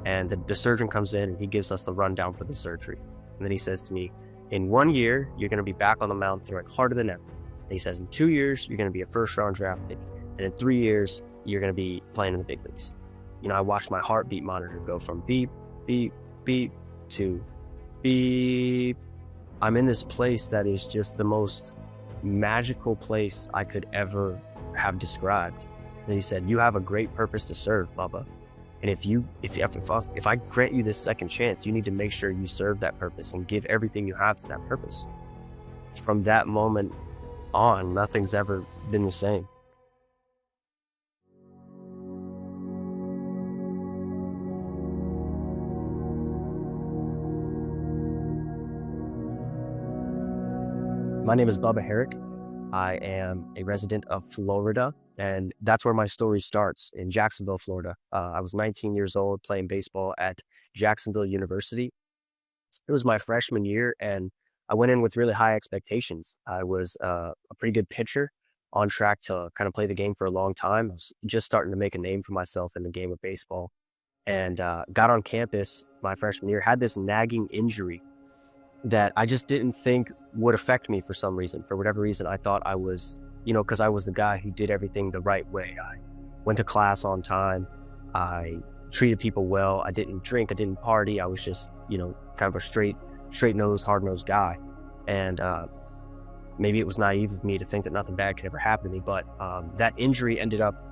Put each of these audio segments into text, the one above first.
And the surgeon comes in and he gives us the rundown for the surgery. And then he says to me, in 1 year, you're going to be back on the mound throwing harder than ever. And he says, in 2 years, you're going to be a first-round draft pick. And in 3 years, you're going to be playing in the big leagues. You know, I watched my heartbeat monitor go from beep, beep, beep to beep. I'm in this place that is just the most magical place I could ever have described. And he said, you have a great purpose to serve, Bubba. And if I grant you this second chance, you need to make sure you serve that purpose and give everything you have to that purpose. From that moment on, nothing's ever been the same. My name is Bubba Herrick. I am a resident of Florida, and that's where my story starts, in Jacksonville, Florida. I was 19 years old playing baseball at Jacksonville University. It was my freshman year, and I went in with really high expectations. I was a pretty good pitcher, on track to kind of play the game for a long time. I was just starting to make a name for myself in the game of baseball, and got on campus my freshman year, had this nagging injury that I just didn't think would affect me for some reason. For whatever reason, I thought I was, because I was the guy who did everything the right way. I went to class on time. I treated people well. I didn't drink. I didn't party. I was just, kind of a straight-nosed, hard-nosed guy. And maybe it was naive of me to think that nothing bad could ever happen to me, but that injury ended up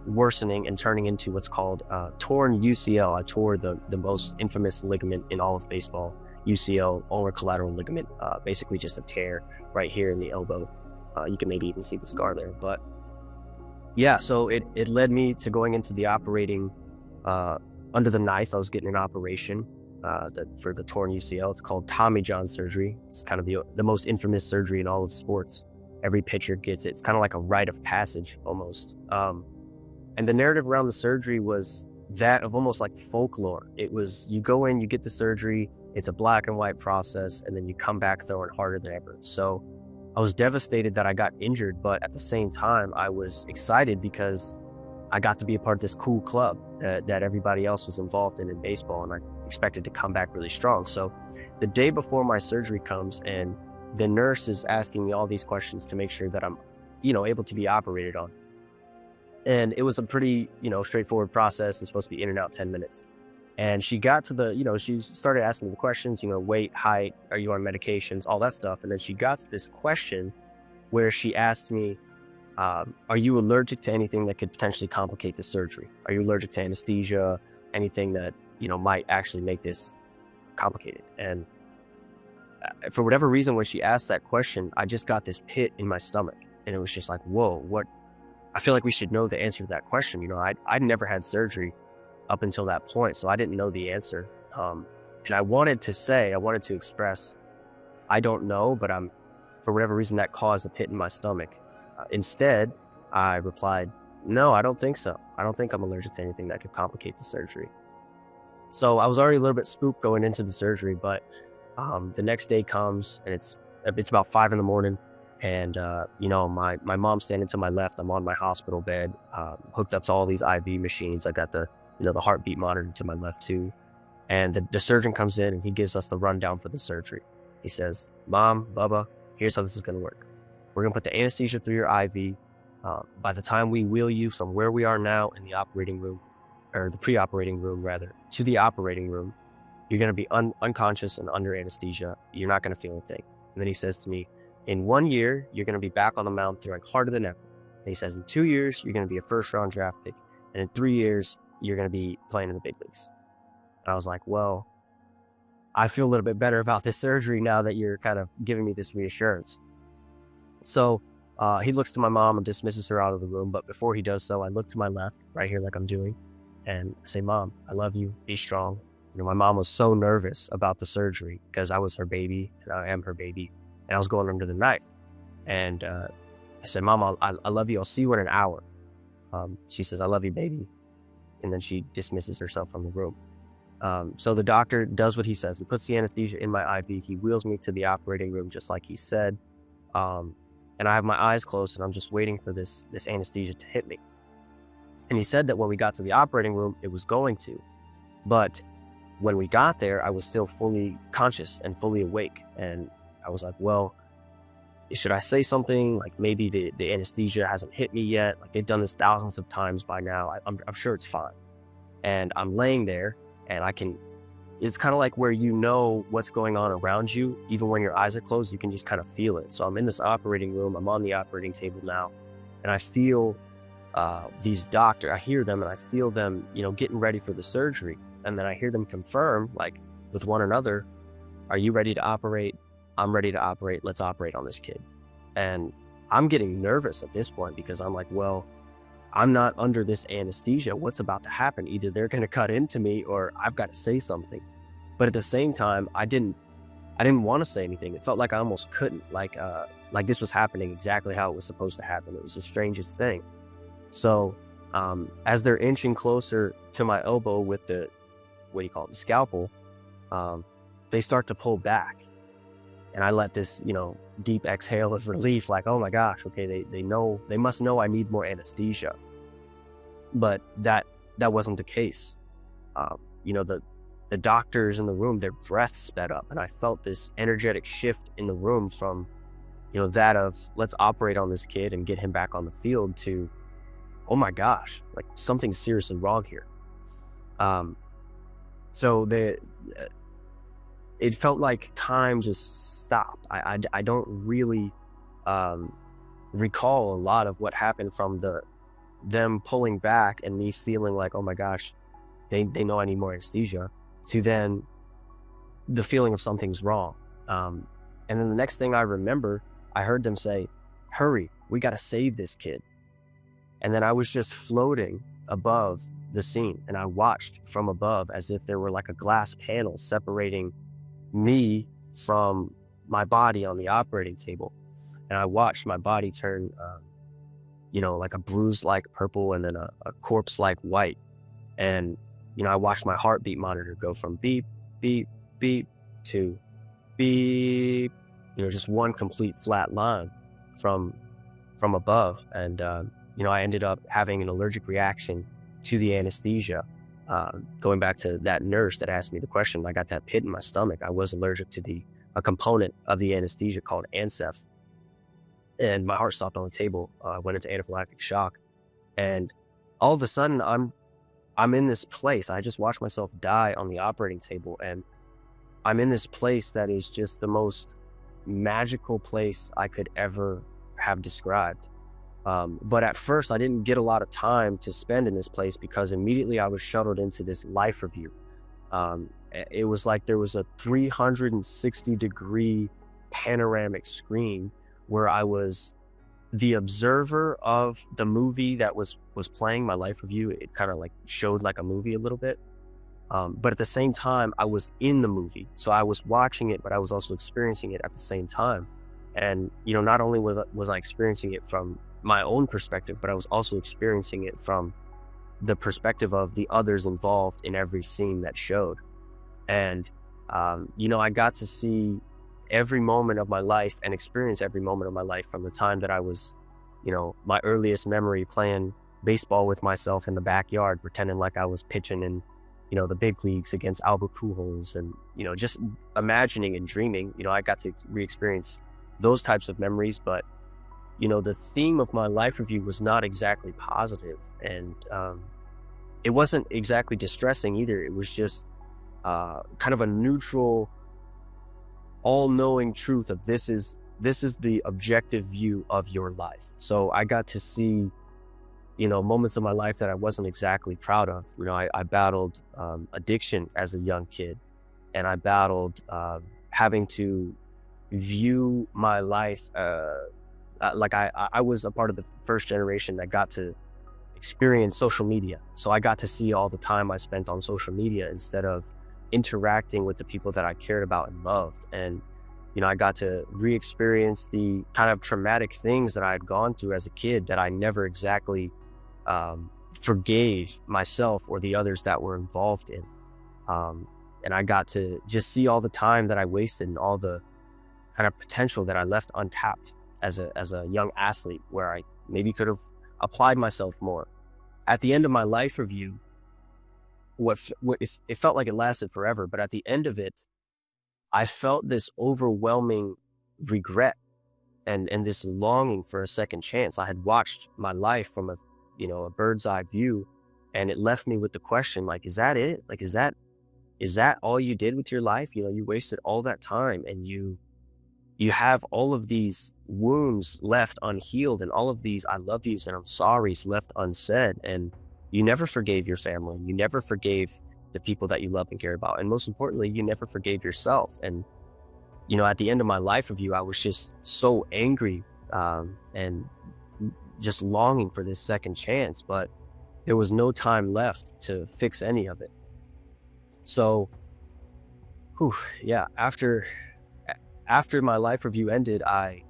worsening and turning into what's called torn UCL. I tore the most infamous ligament in all of baseball. UCL, ulnar collateral ligament, basically just a tear right here in the elbow. You can maybe even see the scar there. But yeah, so it led me to going into the operating, under the knife. I was getting an operation for the torn UCL. It's called Tommy John surgery. It's kind of the most infamous surgery in all of sports. Every pitcher gets it. It's kind of like a rite of passage almost. And the narrative around the surgery was that of almost like folklore. It was, you go in, you get the surgery, it's a black and white process, and then you come back throwing harder than ever. So I was devastated that I got injured, but at the same time, I was excited because I got to be a part of this cool club that everybody else was involved in baseball, and I expected to come back really strong. So the day before my surgery comes, and the nurse is asking me all these questions to make sure that I'm, able to be operated on. And it was a pretty, straightforward process. It's supposed to be in and out 10 minutes. And she got to she started asking me the questions, weight, height, are you on medications, all that stuff. And then she got to this question where she asked me, are you allergic to anything that could potentially complicate the surgery? Are you allergic to anesthesia, anything that, might actually make this complicated? And for whatever reason, when she asked that question, I just got this pit in my stomach. And it was just like, whoa, what? I feel like we should know the answer to that question. I'd never had surgery up until that point, so I didn't know the answer. And I wanted to express, I don't know, but for whatever reason, that caused a pit in my stomach. Instead, I replied, no, I don't think so. I don't think I'm allergic to anything that could complicate the surgery. So I was already a little bit spooked going into the surgery, but the next day comes, and it's about 5 a.m. And, my mom's standing to my left. I'm on my hospital bed, hooked up to all these IV machines. I got the heartbeat monitor to my left too. And the surgeon comes in and he gives us the rundown for the surgery. He says, Mom, Bubba, here's how this is going to work. We're going to put the anesthesia through your IV. By the time we wheel you from where we are now in the operating room, or the pre-operating room rather, to the operating room, you're going to be unconscious and under anesthesia. You're not going to feel anything. And then he says to me, in 1 year, you're going to be back on the mound throwing harder than ever. And he says, in 2 years, you're going to be a first-round draft pick. And in 3 years, you're going to be playing in the big leagues. And I was like, well, I feel a little bit better about this surgery now that you're kind of giving me this reassurance. So he looks to my mom and dismisses her out of the room. But before he does so, I look to my left, right here like I'm doing, and I say, Mom, I love you. Be strong. My mom was so nervous about the surgery because I was her baby and I am her baby. And I was going under the knife. And I said, Mom, I love you. I'll see you in an hour. She says, I love you, baby. And then she dismisses herself from the room. So the doctor does what he says. He puts the anesthesia in my IV. He wheels me to the operating room just like he said. And I have my eyes closed and I'm just waiting for this anesthesia to hit me. And he said that when we got to the operating room, it was going to. But when we got there, I was still fully conscious and fully awake. And I was like, well, should I say something? Like, maybe the anesthesia hasn't hit me yet. Like, they've done this thousands of times by now. I'm sure it's fine. And I'm laying there, and it's kind of like where you know what's going on around you. Even when your eyes are closed, you can just kind of feel it. So I'm in this operating room. I'm on the operating table now, and I feel these doctors. I hear them, and I feel them, getting ready for the surgery. And then I hear them confirm, like, with one another, are you ready to operate? I'm ready to operate. Let's operate on this kid. And I'm getting nervous at this point because I'm like, well, I'm not under this anesthesia. What's about to happen? Either they're going to cut into me or I've got to say something. But at the same time, I didn't want to say anything. It felt like I almost couldn't, like this was happening exactly how it was supposed to happen. It was the strangest thing. So as they're inching closer to my elbow with the scalpel, they start to pull back. And I let this, deep exhale of relief, like, oh my gosh, okay, they must know I need more anesthesia. But that wasn't the case. The doctors in the room, their breath sped up, and I felt this energetic shift in the room from, that of let's operate on this kid and get him back on the field to, oh my gosh, like something's seriously wrong here. So it felt like time just stopped. I don't really recall a lot of what happened from them pulling back and me feeling like, oh my gosh, they know I need more anesthesia, to then the feeling of something's wrong. And then the next thing I remember, I heard them say, hurry, we got to save this kid. And then I was just floating above the scene, and I watched from above as if there were like a glass panel separating me from my body on the operating table. And I watched my body turn, like a bruise-like purple and then a corpse-like white. And, I watched my heartbeat monitor go from beep, beep, beep to beep, just one complete flat line from above. And, I ended up having an allergic reaction to the anesthesia. Going back to that nurse that asked me the question, I got that pit in my stomach. I was allergic to a component of the anesthesia called ANSEF. And my heart stopped on the table. I went into anaphylactic shock. And all of a sudden, I'm in this place. I just watched myself die on the operating table. And I'm in this place that is just the most magical place I could ever have described. But at first, I didn't get a lot of time to spend in this place because immediately I was shuttled into this life review. It was like there was a 360-degree panoramic screen where I was the observer of the movie that was playing, my life review. It kind of like showed like a movie a little bit. But at the same time, I was in the movie. So I was watching it, but I was also experiencing it at the same time. And, not only was I experiencing it from my own perspective, but I was also experiencing it from the perspective of the others involved in every scene that showed. And, I got to see every moment of my life and experience every moment of my life from the time that I was, my earliest memory playing baseball with myself in the backyard, pretending like I was pitching in, the big leagues against Albert Pujols, and, just imagining and dreaming. I got to re-experience those types of memories, but the theme of my life review was not exactly positive, and it wasn't exactly distressing either. It was just kind of a neutral, all-knowing truth of this is the objective view of your life. So I got to see, moments of my life that I wasn't exactly proud of. I battled addiction as a young kid, and I battled having to view my life like I was a part of the first generation that got to experience social media. So I got to see all the time I spent on social media instead of interacting with the people that I cared about and loved. And, I got to re-experience the kind of traumatic things that I had gone through as a kid that I never exactly forgave myself or the others that were involved in. And I got to just see all the time that I wasted and all the kind of potential that I left untapped as a young athlete, where I maybe could have applied myself more. At the end of my life review, it felt like it lasted forever, but at the end of it, I felt this overwhelming regret and this longing for a second chance. I had watched my life from a bird's eye view, and it left me with the question, like, is that it? Like, is that all you did with your life? You wasted all that time, and you have all of these wounds left unhealed, and all of these I love yous and I'm sorry's left unsaid, and you never forgave your family. You never forgave the people that you love and care about. And most importantly, you never forgave yourself. And, at the end of my life review, I was just so angry, and just longing for this second chance, but there was no time left to fix any of it. So, after my life review ended, I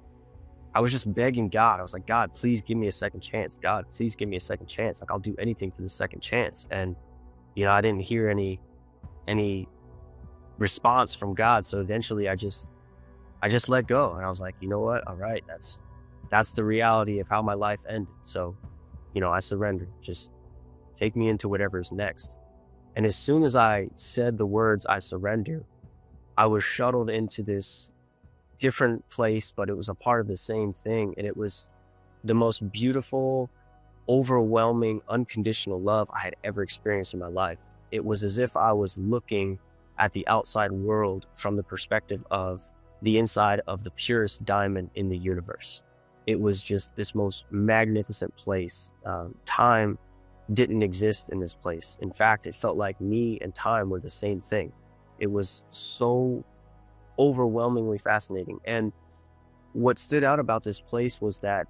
was just begging God. I was like, God, please give me a second chance. God, please give me a second chance. Like, I'll do anything for the second chance. And, I didn't hear any response from God. So eventually I just let go. And I was like, you know what? All right. That's the reality of how my life ended. So, I surrender. Just take me into whatever's next. And as soon as I said the words, I surrender, I was shuttled into this different place, but it was a part of the same thing. And it was the most beautiful, overwhelming, unconditional love I had ever experienced in my life. It was as if I was looking at the outside world from the perspective of the inside of the purest diamond in the universe. It was just this most magnificent place. Time didn't exist in this place. In fact, it felt like me and time were the same thing. It was so overwhelmingly fascinating. And what stood out about this place was that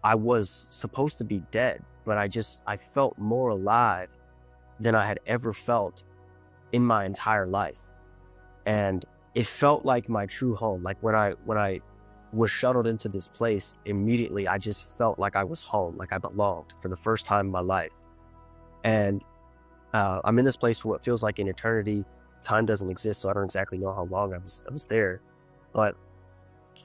I was supposed to be dead, but I felt more alive than I had ever felt in my entire life. And it felt like my true home. Like when I was shuttled into this place, immediately I just felt like I was home, like I belonged for the first time in my life. And I'm in this place for what feels like an eternity. Time doesn't exist, so I don't exactly know how long I was there. But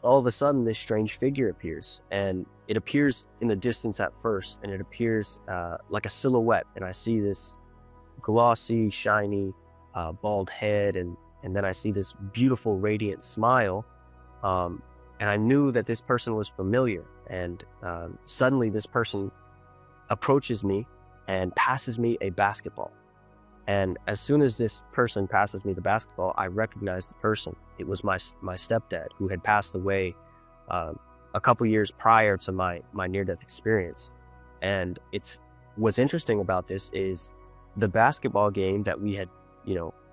all of a sudden, this strange figure appears, and it appears in the distance at first, and it appears like a silhouette. And I see this glossy, shiny, bald head, and then I see this beautiful, radiant smile. And I knew that this person was familiar. And suddenly, this person approaches me and passes me a basketball. And as soon as this person passes me the basketball, I recognize the person. It was my stepdad, who had passed away a couple years prior to my near-death experience. And what's interesting about this is the basketball game that we had,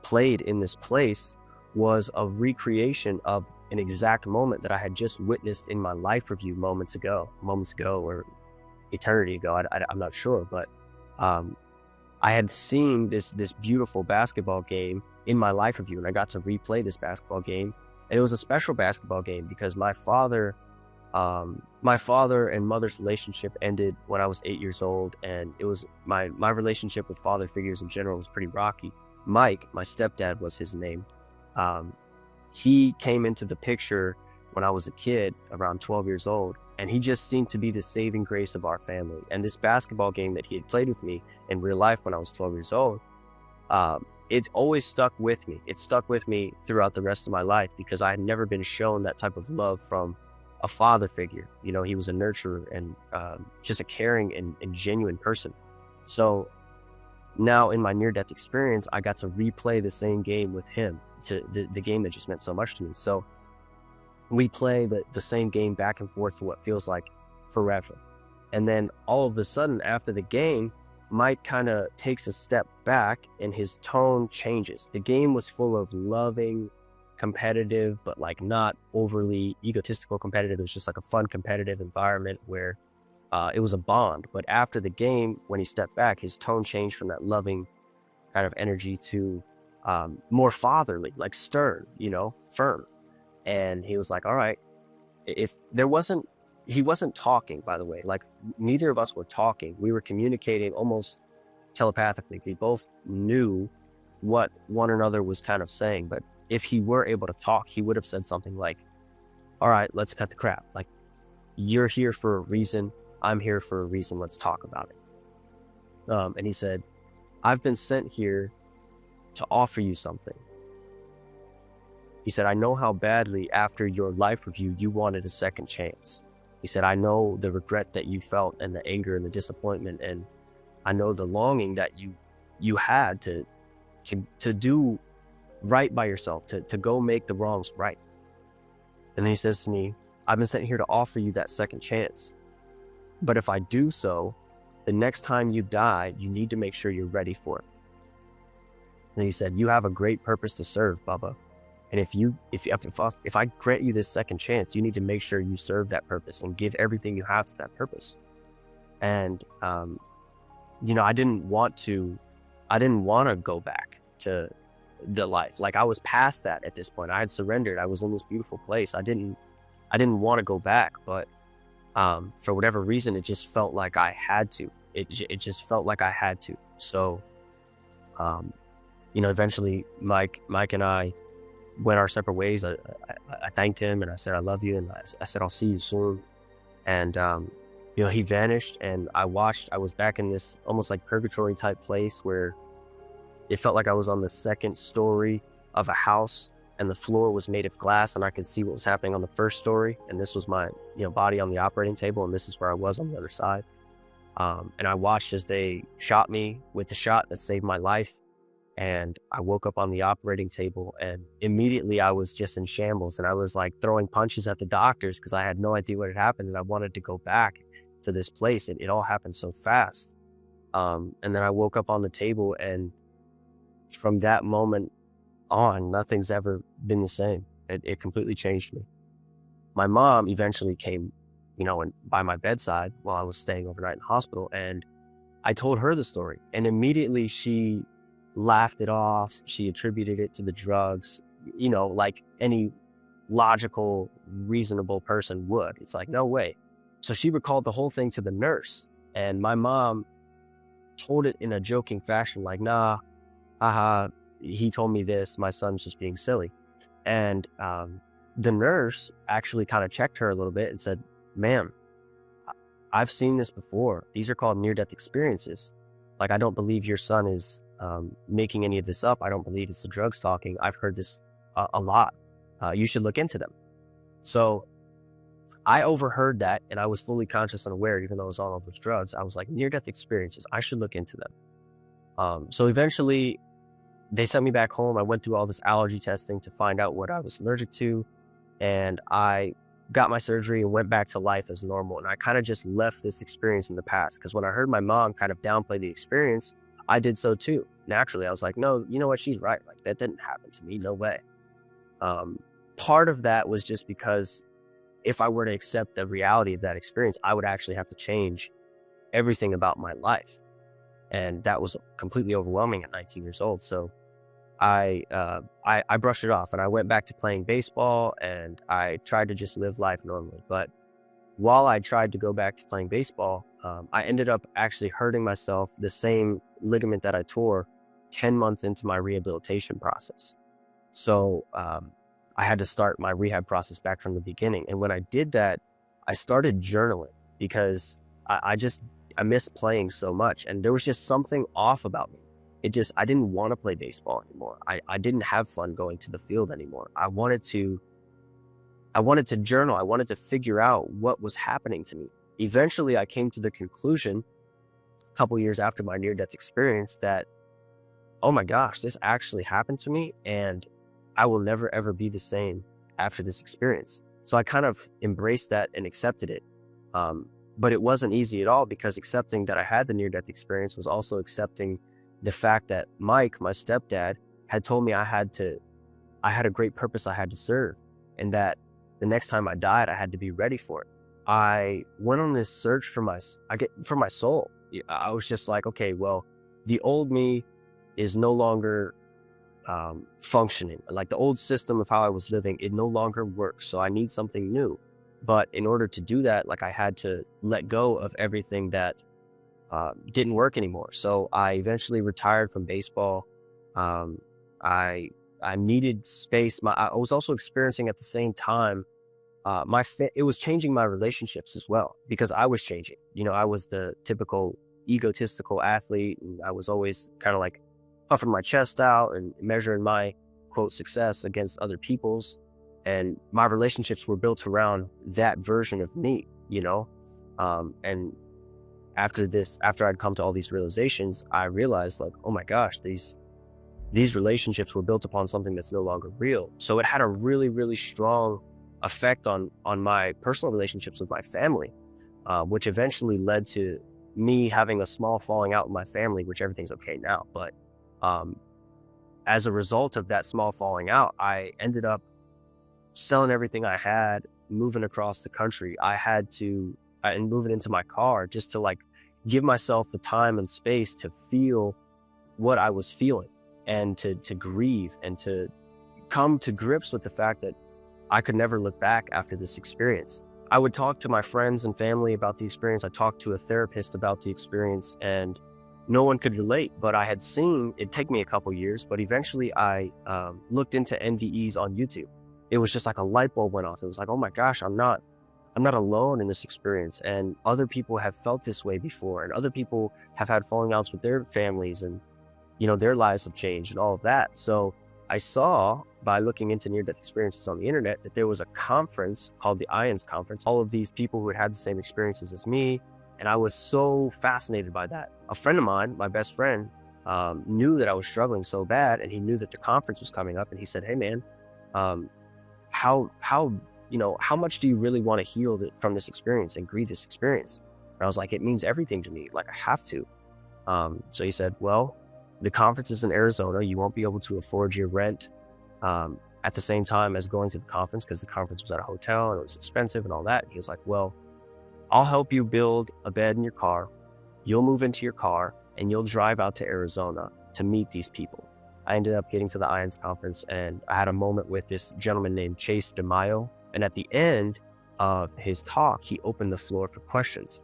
played in this place was a recreation of an exact moment that I had just witnessed in my life review moments ago, or eternity ago. I'm not sure, but I had seen this beautiful basketball game in my life review, and I got to replay this basketball game. And it was a special basketball game because my father and mother's relationship ended when I was 8 years old, and it was my relationship with father figures in general was pretty rocky. Mike, my stepdad, was his name. He came into the picture when I was a kid, around 12 years old, and he just seemed to be the saving grace of our family. And this basketball game that he had played with me in real life when I was 12 years old, it always stuck with me. It stuck with me throughout the rest of my life because I had never been shown that type of love from a father figure. He was a nurturer and just a caring and genuine person. So now in my near-death experience, I got to replay the same game with him, the game that just meant so much to me. So we play the same game back and forth for what feels like forever. And then all of a sudden after the game, Mike kind of takes a step back and his tone changes. The game was full of loving, competitive, but like not overly egotistical competitive. It was just like a fun competitive environment where it was a bond. But after the game, when he stepped back, his tone changed from that loving kind of energy to more fatherly, like stern, firm. And he was like, all right, he wasn't talking, by the way, like neither of us were talking. We were communicating almost telepathically. We both knew what one another was kind of saying. But if he were able to talk, he would have said something like, all right, let's cut the crap. Like, you're here for a reason. I'm here for a reason. Let's talk about it. And he said, I've been sent here to offer you something. He said, I know how badly after your life review, you wanted a second chance. He said, I know the regret that you felt and the anger and the disappointment. And I know the longing that you had to do right by yourself, to go make the wrongs right. And then he says to me, I've been sent here to offer you that second chance. But if I do so, the next time you die, you need to make sure you're ready for it. And he said, you have a great purpose to serve, Bubba. And if I grant you this second chance, you need to make sure you serve that purpose and give everything you have to that purpose. And, I didn't want to go back to the life. Like, I was past that at this point. I had surrendered. I was in this beautiful place. I didn't want to go back, but, for whatever reason, it just felt like I had to. It just felt like I had to. So, eventually Mike and I went our separate ways. I thanked him and I said, I love you. And I said, I'll see you soon. And, he vanished, and I was back in this almost like purgatory type place where it felt like I was on the second story of a house and the floor was made of glass and I could see what was happening on the first story. And this was my, body on the operating table. And this is where I was on the other side. And I watched as they shot me with the shot that saved my life. And I woke up on the operating table, and immediately I was just in shambles, and I was like throwing punches at the doctors because I had no idea what had happened, and I wanted to go back to this place. It all happened so fast. And then I woke up on the table, and from that moment on, nothing's ever been the same. It completely changed me. My mom eventually came, and by my bedside while I was staying overnight in the hospital, and I told her the story, and immediately she laughed it off. She attributed it to the drugs, like any logical, reasonable person would. It's like, no way. So she recalled the whole thing to the nurse, and my mom told it in a joking fashion, like, nah, haha, he told me this, my son's just being silly. And the nurse actually kind of checked her a little bit and said, ma'am, I've seen this before. These are called near-death experiences. Like, I don't believe your son is making any of this up. I don't believe it's the drugs talking. I've heard this a lot. You should look into them. So I overheard that, and I was fully conscious and aware, even though I was on all those drugs. I was like, near-death experiences, I should look into them. So eventually they sent me back home. I went through all this allergy testing to find out what I was allergic to, and I got my surgery and went back to life as normal. And I kind of just left this experience in the past, because when I heard my mom kind of downplay the experience, I did so too. Naturally, I was like, no, you know what? She's right. Like, that didn't happen to me. No way. Part of that was just because if I were to accept the reality of that experience, I would actually have to change everything about my life. And that was completely overwhelming at 19 years old. So I brushed it off, and I went back to playing baseball, and I tried to just live life normally. But while I tried to go back to playing baseball, I ended up actually hurting myself, the same ligament that I tore 10 months into my rehabilitation process. So I had to start my rehab process back from the beginning. And when I did that, I started journaling because I missed playing so much. And there was just something off about me. I didn't want to play baseball anymore. I didn't have fun going to the field anymore. I wanted to journal. I wanted to figure out what was happening to me. Eventually, I came to the conclusion a couple years after my near-death experience that, oh my gosh, this actually happened to me, and I will never, ever be the same after this experience. So I kind of embraced that and accepted it. But it wasn't easy at all, because accepting that I had the near-death experience was also accepting the fact that Mike, my stepdad, had told me I had a great purpose I had to serve, and that the next time I died, I had to be ready for it. I went on this search for my soul. I was just like, okay, well, the old me is no longer functioning. Like, the old system of how I was living, it no longer works. So I need something new. But in order to do that, like, I had to let go of everything that didn't work anymore. So I eventually retired from baseball. I needed space. I was also experiencing at the same time, it was changing my relationships as well, because I was changing. I was the typical egotistical athlete, and I was always kind of like puffing my chest out and measuring my quote success against other people's. And my relationships were built around that version of me, you know? And after I'd come to all these realizations, I realized like, oh my gosh, these relationships were built upon something that's no longer real. So it had a really, really strong effect on my personal relationships with my family, which eventually led to me having a small falling out with my family, which everything's okay now. But as a result of that small falling out, I ended up selling everything I had, moving across the country. And moving into my car just to like give myself the time and space to feel what I was feeling, and to grieve and to come to grips with the fact that I could never look back after this experience. I would talk to my friends and family about the experience. I talked to a therapist about the experience, and no one could relate, but I had seen it take me a couple years, but eventually I looked into NDEs on YouTube. It was just like a light bulb went off. It was like, oh my gosh, I'm not alone in this experience, and other people have felt this way before, and other people have had falling outs with their families, and you know, their lives have changed and all of that. So I saw by looking into near-death experiences on the internet that there was a conference called the IANS conference, all of these people who had the same experiences as me, and I was so fascinated by that. A friend of mine, my best friend, knew that I was struggling so bad, and he knew that the conference was coming up, and he said, hey man, how much do you really want to heal from this experience and grieve this experience? And I was like, it means everything to me. Like, I have to. So he said, well, the conference is in Arizona. You won't be able to afford your rent at the same time as going to the conference, because the conference was at a hotel and it was expensive and all that. And he was like, well, I'll help you build a bed in your car. You'll move into your car and you'll drive out to Arizona to meet these people. I ended up getting to the IANS conference, and I had a moment with this gentleman named Chase DeMaio. And at the end of his talk, he opened the floor for questions.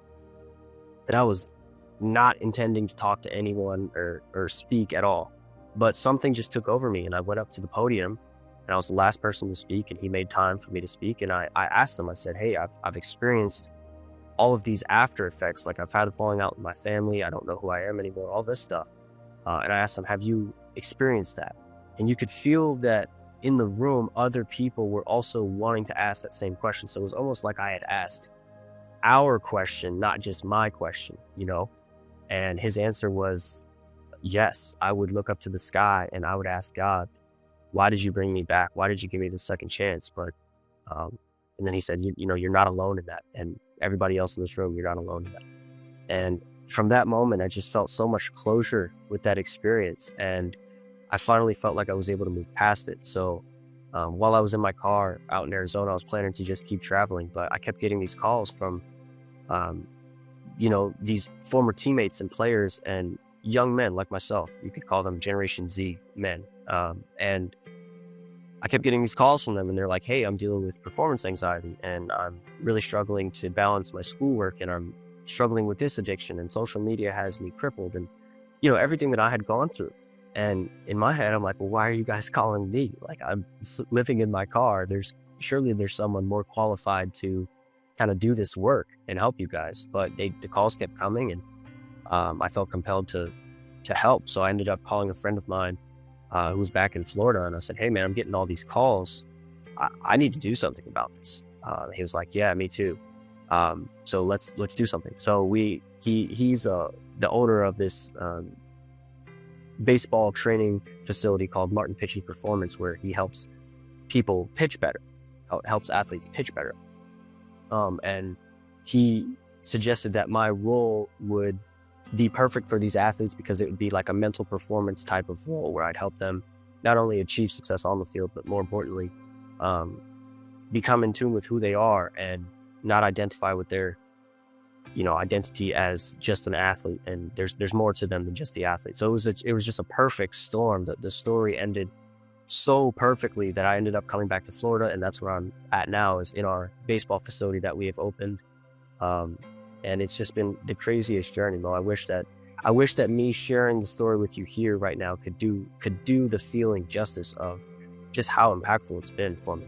And I was not intending to talk to anyone or speak at all, but something just took over me, and I went up to the podium, and I was the last person to speak, and he made time for me to speak. And I asked him, I said, hey, I've experienced all of these after effects. Like, I've had a falling out with my family. I don't know who I am anymore, all this stuff. And I asked him, have you experienced that? And you could feel that in the room, other people were also wanting to ask that same question. So it was almost like I had asked our question, not just my question, you know? And his answer was, yes, I would look up to the sky and I would ask God, why did you bring me back? Why did you give me the second chance? But, and then he said, you know, you're not alone in that. And everybody else in this room, you're not alone in that. And from that moment, I just felt so much closure with that experience. And I finally felt like I was able to move past it. So while I was in my car out in Arizona, I was planning to just keep traveling, but I kept getting these calls from, you know, these former teammates and players and young men like myself. You could call them Generation Z men. And I kept getting these calls from them, and they're like, hey, I'm dealing with performance anxiety, and I'm really struggling to balance my schoolwork, and I'm struggling with this addiction, and social media has me crippled, and, you know, everything that I had gone through. And in my head, I'm like, well, why are you guys calling me? Like, I'm living in my car. Surely there's someone more qualified to kind of do this work and help you guys. But the calls kept coming, and I felt compelled to help. So I ended up calling a friend of mine who was back in Florida, and I said, hey man, I'm getting all these calls. I need to do something about this. He was like, yeah, me too. So let's do something. So he's the owner of this baseball training facility called Martin Pitching Performance, where he helps people pitch better, helps athletes pitch better. And he suggested that my role would be perfect for these athletes, because it would be like a mental performance type of role where I'd help them not only achieve success on the field, but more importantly, become in tune with who they are and not identify with their, you know, identity as just an athlete. And there's more to them than just the athlete. So it was just a perfect storm. The story ended so perfectly that I ended up coming back to Florida, and that's where I'm at now, is in our baseball facility that we have opened. And it's just been the craziest journey, Mo. I wish that me sharing the story with you here right now could do the feeling justice of just how impactful it's been for me.